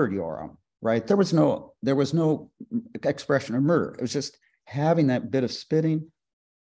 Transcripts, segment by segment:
Yoram, right? There was no expression of murder. It was just having that bit of spitting.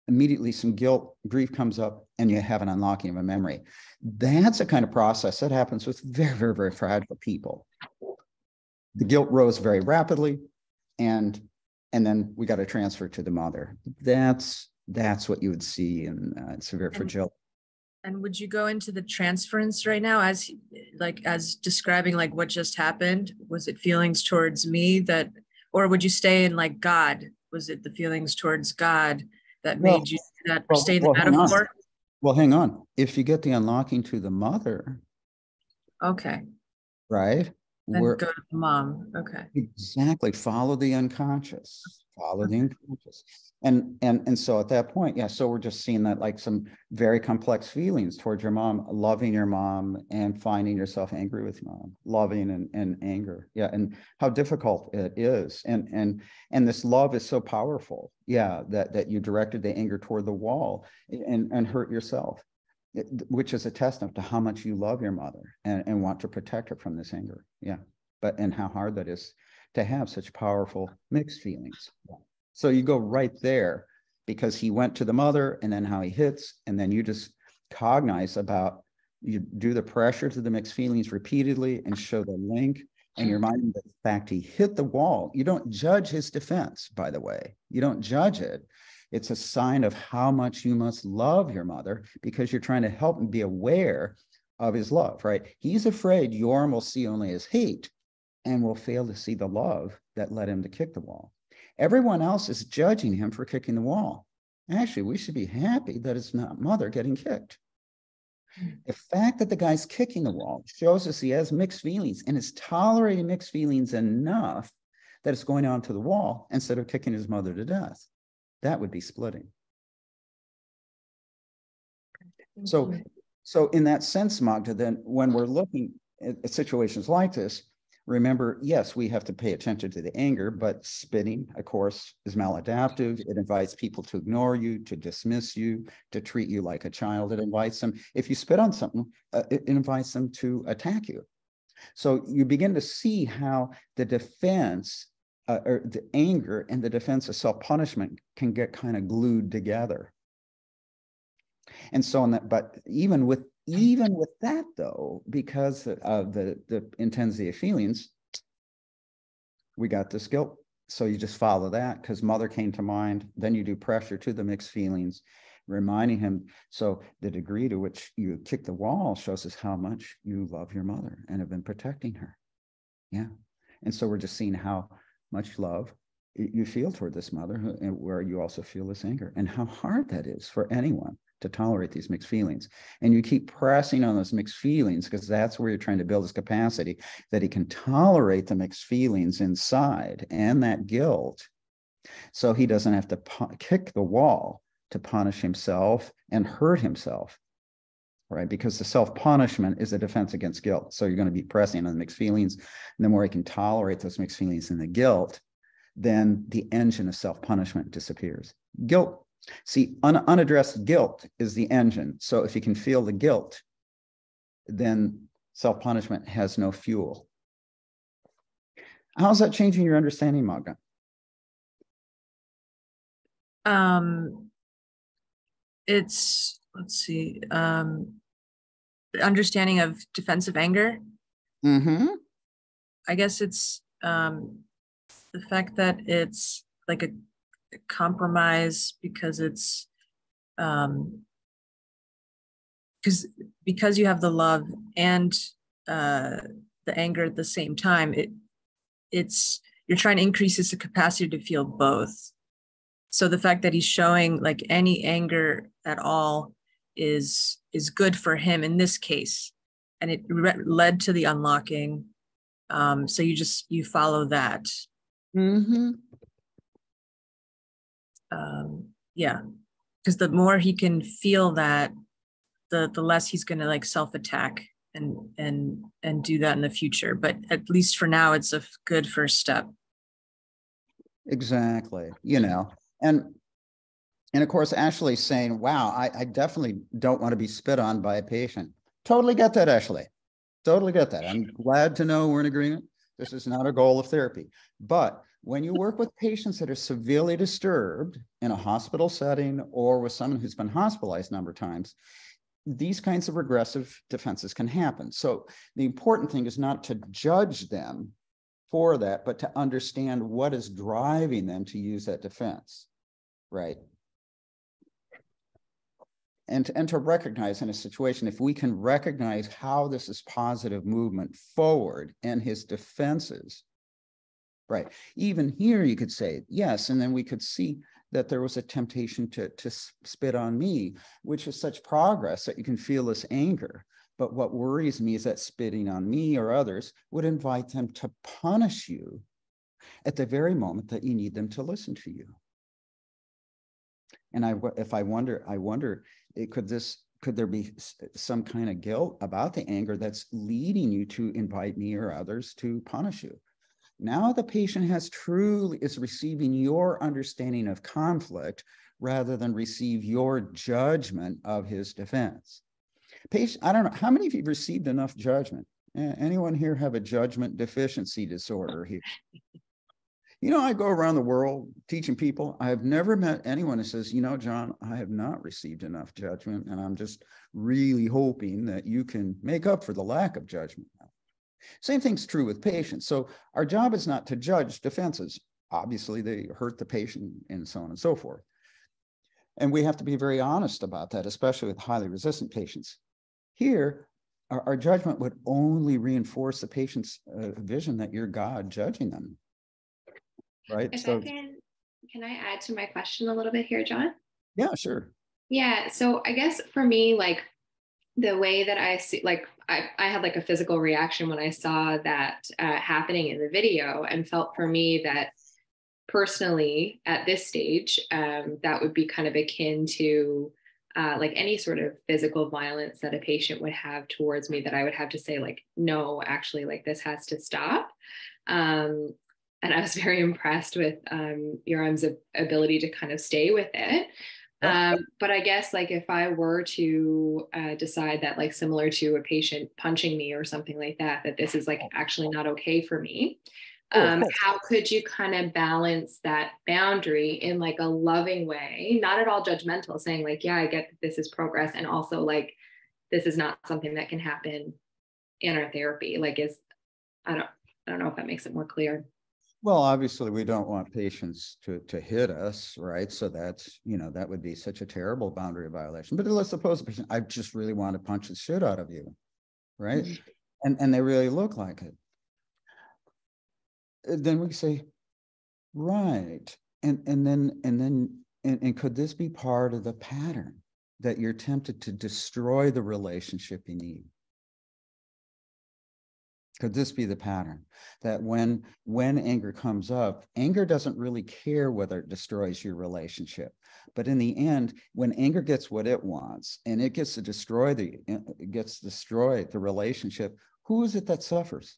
Immediately some guilt, grief comes up, and you have an unlocking of a memory. That's a kind of process that happens with very, very, very fragile people. The guilt rose very rapidly, and then we got to transfer to the mother. That's what you would see in severe fragility. And would you go into the transference right now as describing like what just happened? Was it feelings towards me or would you stay in like God? Was it the feelings towards God that made you stay in the metaphor? Well, hang on. If you get the unlocking to the mother, okay, right? Then go to the mom. Okay. Exactly. Follow the unconscious. Follow the unconscious. And so at that point, yeah, so we're just seeing that like some very complex feelings towards your mom, loving your mom and finding yourself angry with mom, loving and anger. Yeah. And how difficult it is. And this love is so powerful. Yeah. That you directed the anger toward the wall and hurt yourself, which is a testament to how much you love your mother and want to protect her from this anger. Yeah. And how hard that is to have such powerful mixed feelings. So you go right there because he went to the mother and then how he hits, and then you just cognize about, you do the pressure to the mixed feelings repeatedly and show the link, and you're reminding the fact he hit the wall. You don't judge his defense, by the way. You don't judge it. It's a sign of how much you must love your mother because you're trying to help him be aware of his love, right? He's afraid Yoram will see only his hate and will fail to see the love that led him to kick the wall. Everyone else is judging him for kicking the wall. Actually, we should be happy that it's not mother getting kicked. The fact that the guy's kicking the wall shows us he has mixed feelings and is tolerating mixed feelings enough that it's going on to the wall instead of kicking his mother to death. That would be splitting. So in that sense, Magda, then when we're looking at situations like this, remember, yes, we have to pay attention to the anger, but spitting, of course, is maladaptive. It invites people to ignore you, to dismiss you, to treat you like a child. It invites them, if you spit on something, it invites them to attack you. So you begin to see how the defense, or the anger and the defense of self-punishment can get kind of glued together. And so on that, but even with that though, because of the intensity of feelings, we got this guilt. So you just follow that because mother came to mind. Then you do pressure to the mixed feelings, reminding him. So the degree to which you kick the wall shows us how much you love your mother and have been protecting her. Yeah. And so we're just seeing how much love you feel toward this mother, and where you also feel this anger, and how hard that is for anyone to tolerate these mixed feelings. And you keep pressing on those mixed feelings because that's where you're trying to build his capacity that he can tolerate the mixed feelings inside and that guilt, so he doesn't have to kick the wall to punish himself and hurt himself, right? Because the self-punishment is a defense against guilt. So you're going to be pressing on the mixed feelings, and the more he can tolerate those mixed feelings and the guilt, then the engine of self-punishment disappears. Guilt, see, unaddressed guilt is the engine. So if you can feel the guilt, then self-punishment has no fuel. How's that changing your understanding, Magda? It's, let's see, the understanding of defensive anger. Mm-hmm. I guess it's the fact that it's like a compromise because it's because you have the love and the anger at the same time. It's you're trying to increase his capacity to feel both. So the fact that he's showing like any anger at all is good for him in this case, and it led to the unlocking. So you follow that. Mm-hmm. Yeah, because the more he can feel that, the less he's going to like self-attack and do that in the future. But at least for now, it's a good first step. Exactly. And of course, Ashley's saying, wow, I definitely don't want to be spit on by a patient. Totally get that, Ashley. Totally get that. I'm glad to know we're in agreement. This is not a goal of therapy. But when you work with patients that are severely disturbed in a hospital setting or with someone who's been hospitalized a number of times, these kinds of regressive defenses can happen. So the important thing is not to judge them for that, but to understand what is driving them to use that defense, right? And to recognize in a situation, if we can recognize how this is positive movement forward and his defenses, right? Even here you could say, yes, and then we could see that there was a temptation to spit on me, which is such progress that you can feel this anger. But what worries me is that spitting on me or others would invite them to punish you at the very moment that you need them to listen to you. And I wonder, could there be some kind of guilt about the anger that's leading you to invite me or others to punish you? Now the patient is receiving your understanding of conflict rather than receive your judgment of his defense. Patient, I don't know, how many of you have received enough judgment? Anyone here have a judgment deficiency disorder here? You know, I go around the world teaching people. I have never met anyone who says, you know, Jon, I have not received enough judgment, and I'm just really hoping that you can make up for the lack of judgment. Same thing's true with patients. So our job is not to judge defenses. Obviously, they hurt the patient and so on and so forth. And we have to be very honest about that, especially with highly resistant patients. Here, our judgment would only reinforce the patient's vision that you're God judging them. Right. If so, can I add to my question a little bit here, Jon? Yeah, sure. Yeah. So I guess for me, like the way that I see, like I had like a physical reaction when I saw that happening in the video, and felt for me that personally at this stage, that would be kind of akin to like any sort of physical violence that a patient would have towards me, that I would have to say like, no, actually, like this has to stop. And I was very impressed with Yoram's ability to kind of stay with it. But I guess like if I were to decide that, like similar to a patient punching me or something like that, that this is like actually not okay for me, how could you kind of balance that boundary in like a loving way, not at all judgmental, saying like, yeah, I get that this is progress, and also like this is not something that can happen in our therapy. Like I don't know if that makes it more clear. Well, obviously, we don't want patients to hit us, right? So that's, you know, that would be such a terrible boundary violation. But let's suppose a patient, I just really want to punch the shit out of you, right? Mm-hmm. And they really look like it. Then we say, right. And could this be part of the pattern that you're tempted to destroy the relationship you need? Could this be the pattern that when anger comes up, anger doesn't really care whether it destroys your relationship, but in the end, when anger gets what it wants and it gets to destroy the relationship, who is it that suffers?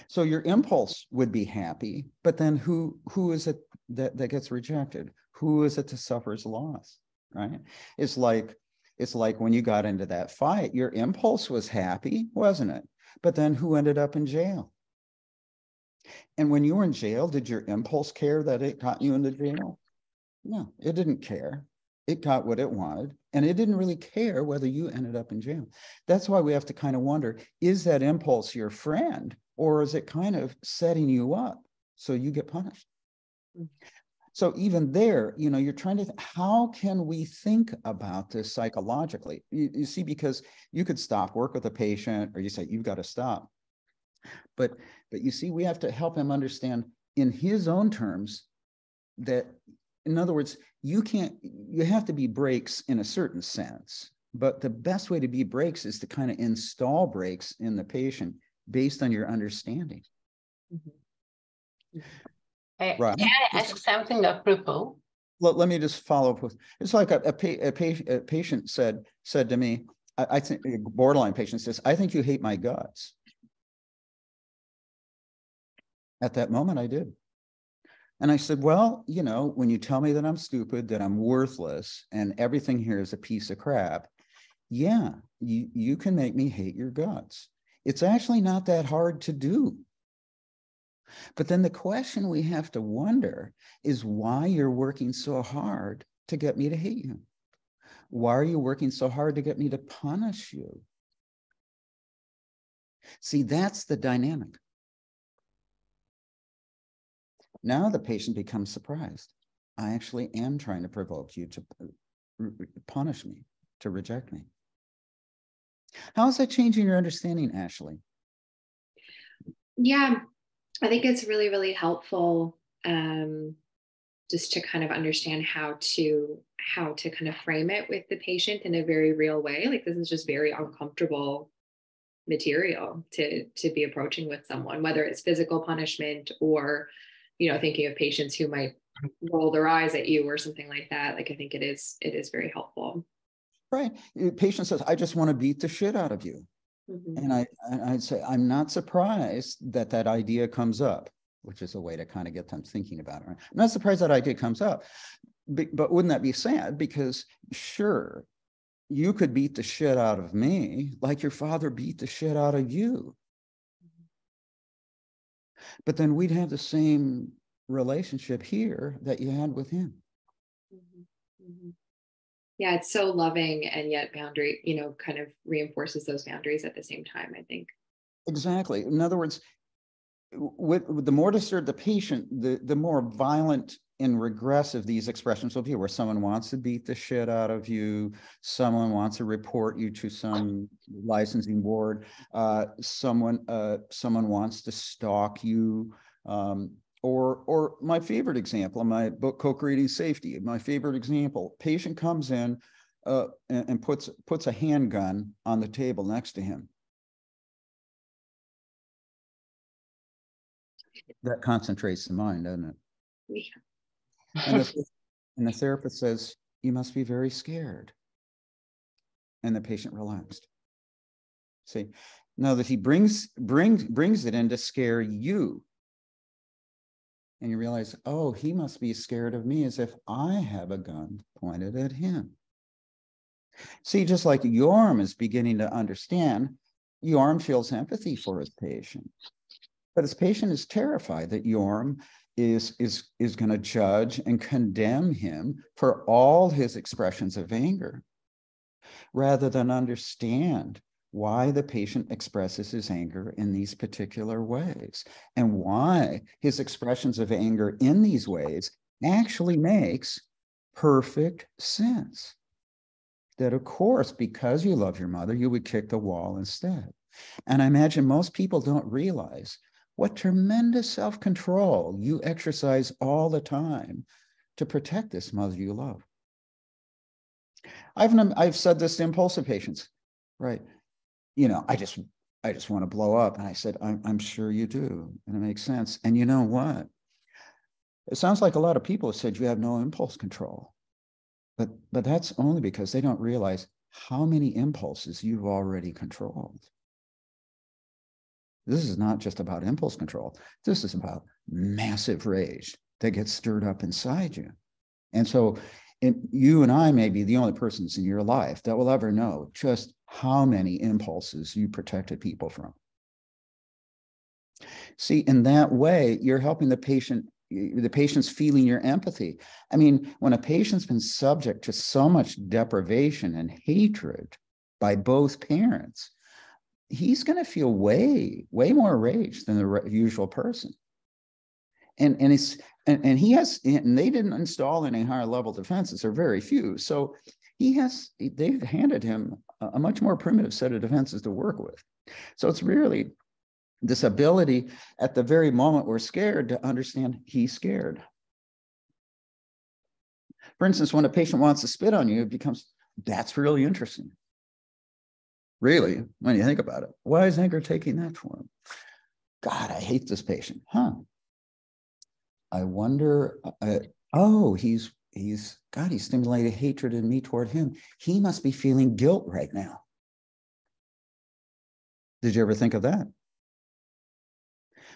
So your impulse would be happy, but then who is it that gets rejected? Who is it that suffers loss? Right? It's like when you got into that fight, your impulse was happy, wasn't it? But then who ended up in jail? And when you were in jail, did your impulse care that it got you into jail? No, it didn't care. It got what it wanted, and it didn't really care whether you ended up in jail. That's why we have to kind of wonder, is that impulse your friend, or is it kind of setting you up so you get punished? So even there, you know, you're trying to, how can we think about this psychologically? You see, because you could stop work with a patient, or you say, you've got to stop. But you see, we have to help him understand in his own terms that, in other words, you have to be brakes in a certain sense. But the best way to be brakes is to kind of install brakes in the patient based on your understanding. Mm-hmm. Right. Can I ask something apropos? Let me just follow up with, it's like a patient said to me, I think a borderline patient says, I think you hate my guts. At that moment, I did. And I said, well, you know, when you tell me that I'm stupid, that I'm worthless, and everything here is a piece of crap, yeah, you can make me hate your guts. It's actually not that hard to do. But then the question we have to wonder is why you're working so hard to get me to hate you. Why are you working so hard to get me to punish you? See, that's the dynamic. Now the patient becomes surprised. I actually am trying to provoke you to punish me, to reject me. How is that changing your understanding, Ashley? Yeah, I think it's really, really helpful just to kind of understand how to kind of frame it with the patient in a very real way. Like, this is just very uncomfortable material to be approaching with someone, whether it's physical punishment or, you know, thinking of patients who might roll their eyes at you or something like that. Like, I think it is very helpful. Right. The patient says, I just want to beat the shit out of you. Mm-hmm. And I'd say, I'm not surprised that that idea comes up, which is a way to kind of get them thinking about it. Right? I'm not surprised that idea comes up, but wouldn't that be sad? Because sure, you could beat the shit out of me like your father beat the shit out of you. But then we'd have the same relationship here that you had with him. Mm-hmm. Mm-hmm. Yeah, it's so loving and yet boundary, you know, kind of reinforces those boundaries at the same time, I think. Exactly. In other words, with the more disturbed the patient, the more violent and regressive these expressions will be, where someone wants to beat the shit out of you, someone wants to report you to some licensing board, someone wants to stalk you, or my favorite example in my book, Co-Creating Safety, my favorite example, patient comes in and puts a handgun on the table next to him. That concentrates the mind, doesn't it? Yeah. And the therapist says, you must be very scared. And the patient relaxed. See, now that he brings it in to scare you. And you realize, oh, he must be scared of me as if I have a gun pointed at him. See, just like Yorm is beginning to understand, Yorm feels empathy for his patient. But his patient is terrified that Yorm is going to judge and condemn him for all his expressions of anger, rather than understand why the patient expresses his anger in these particular ways and why his expressions of anger in these ways actually makes perfect sense. That, of course, because you love your mother, you would kick the wall instead. And I imagine most people don't realize what tremendous self-control you exercise all the time to protect this mother you love. I've said this to impulsive patients, right? You know, I just want to blow up. And I said, I'm sure you do. And it makes sense. And you know what? It sounds like a lot of people have said you have no impulse control. But that's only because they don't realize how many impulses you've already controlled. This is not just about impulse control. This is about massive rage that gets stirred up inside you. And so you and I may be the only persons in your life that will ever know just how many impulses you protected people from. See, in that way, you're helping the patient's feeling your empathy. I mean, when a patient's been subject to so much deprivation and hatred by both parents, he's going to feel way more rage than the usual person. And they didn't install any higher level defenses, or very few. So they've handed him a much more primitive set of defenses to work with. So it's really this ability at the very moment we're scared to understand he's scared. For instance, when a patient wants to spit on you, that's really interesting. Really, when you think about it, why is anger taking that form? God, I hate this patient. I wonder, he's stimulated hatred in me toward him. He must be feeling guilt right now. Did you ever think of that?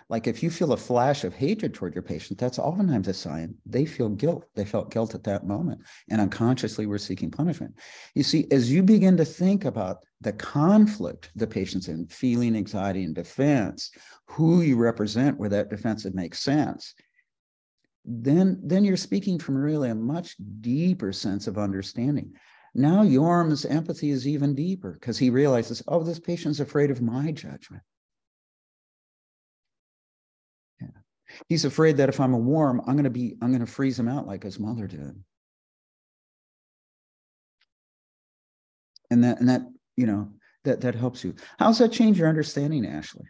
Like if you feel a flash of hatred toward your patient, that's oftentimes a sign they feel guilt. They felt guilt at that moment, and unconsciously we're seeking punishment. You see, as you begin to think about the conflict the patient's in, feeling anxiety and defense, who you represent where that defensive makes sense, then you're speaking from really a much deeper sense of understanding. Now Yorm's empathy is even deeper because he realizes, oh, this patient's afraid of my judgment. Yeah. He's afraid that if I'm a worm, I'm going to freeze him out like his mother did. And that, you know, that helps you. How's that change your understanding, Ashley?